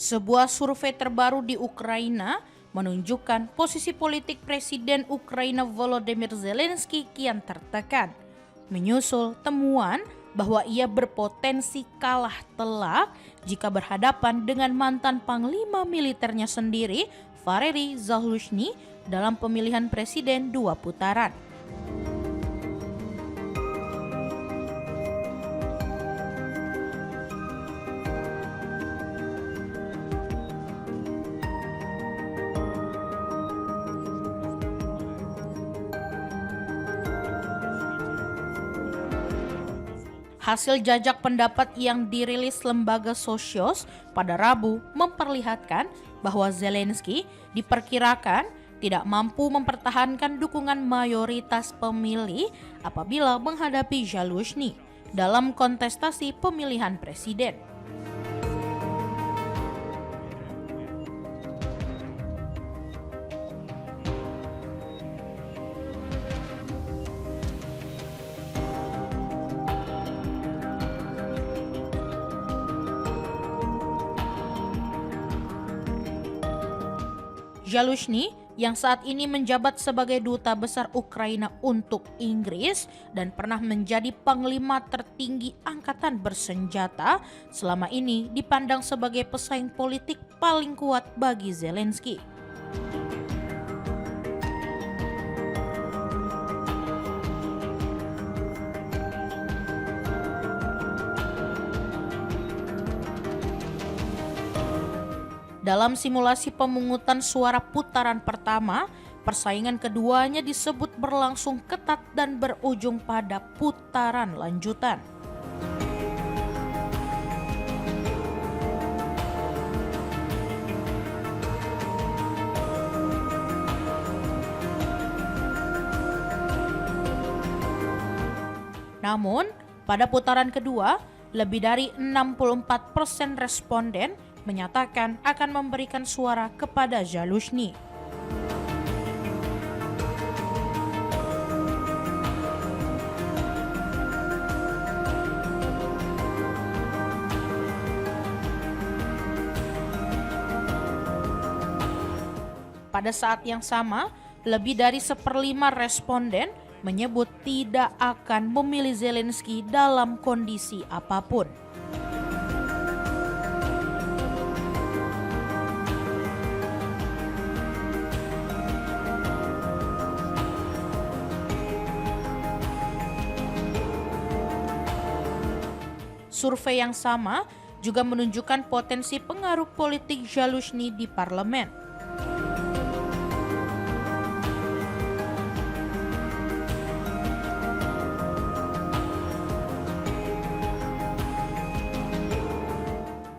Sebuah survei terbaru di Ukraina menunjukkan posisi politik Presiden Ukraina Volodymyr Zelensky kian tertekan, menyusul temuan bahwa ia berpotensi kalah telak jika berhadapan dengan mantan panglima militernya sendiri, Valery Zaluzhny, dalam pemilihan presiden 2 putaran. Hasil jajak pendapat yang dirilis lembaga Socios pada Rabu memperlihatkan bahwa Zelensky diperkirakan tidak mampu mempertahankan dukungan mayoritas pemilih apabila menghadapi Zaluzhny dalam kontestasi pemilihan presiden. Zaluzhny yang saat ini menjabat sebagai duta besar Ukraina untuk Inggris dan pernah menjadi panglima tertinggi angkatan bersenjata, selama ini dipandang sebagai pesaing politik paling kuat bagi Zelensky. Dalam simulasi pemungutan suara putaran pertama, persaingan keduanya disebut berlangsung ketat dan berujung pada putaran lanjutan. Namun, pada putaran kedua, lebih dari 64% responden menyatakan akan memberikan suara kepada Zaluzhny. Pada saat yang sama, lebih dari 1/5 responden menyebut tidak akan memilih Zelensky dalam kondisi apapun. Survei yang sama juga menunjukkan potensi pengaruh politik Zaluzhny di parlemen.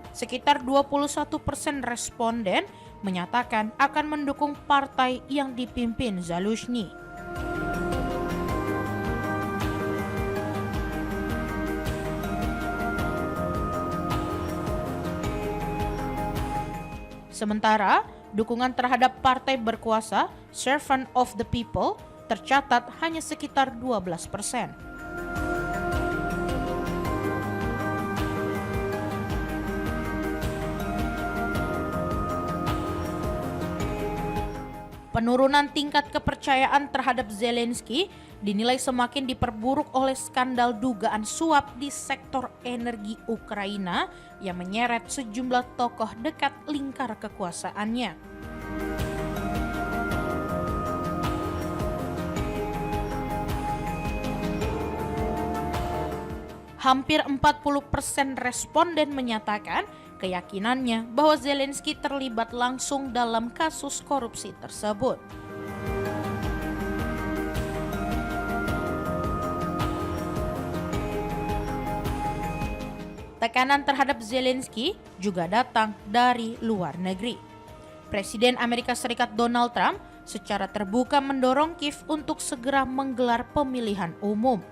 Sekitar 21% responden menyatakan akan mendukung partai yang dipimpin Zaluzhny. Sementara, dukungan terhadap partai berkuasa, Servant of the People, tercatat hanya sekitar 12%. Penurunan tingkat kepercayaan terhadap Zelensky dinilai semakin diperburuk oleh skandal dugaan suap di sektor energi Ukraina yang menyeret sejumlah tokoh dekat lingkar kekuasaannya. Hampir 40% responden menyatakan keyakinannya bahwa Zelensky terlibat langsung dalam kasus korupsi tersebut. Tekanan terhadap Zelensky juga datang dari luar negeri. Presiden Amerika Serikat Donald Trump secara terbuka mendorong Kiev untuk segera menggelar pemilihan umum.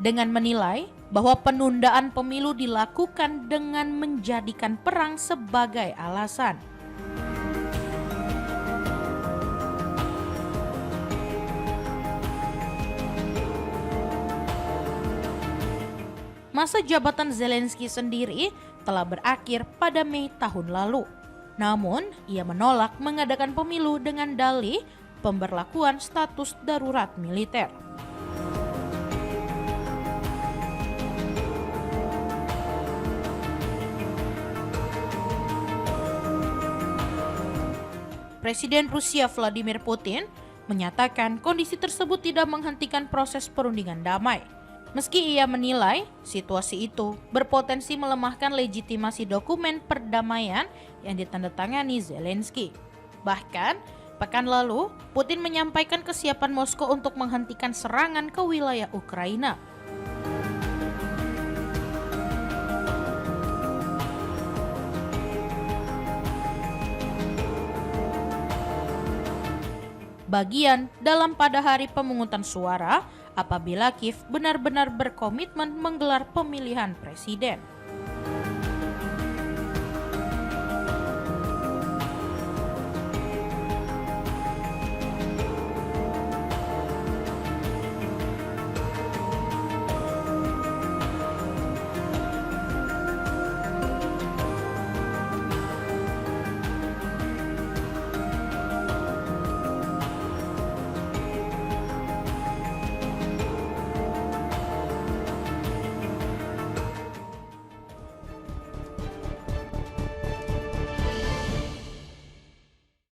Dengan menilai bahwa penundaan pemilu dilakukan dengan menjadikan perang sebagai alasan. masa jabatan Zelensky sendiri telah berakhir pada Mei tahun lalu. Namun, ia menolak mengadakan pemilu dengan dalih pemberlakuan status darurat militer. Presiden Rusia Vladimir Putin menyatakan kondisi tersebut tidak menghentikan proses perundingan damai. Meski ia menilai situasi itu berpotensi melemahkan legitimasi dokumen perdamaian yang ditandatangani Zelensky. Bahkan, pekan lalu, Putin menyampaikan kesiapan Moskow untuk menghentikan serangan ke wilayah Ukraina. Bagian dalam pada hari pemungutan suara apabila Kiev benar-benar berkomitmen menggelar pemilihan presiden.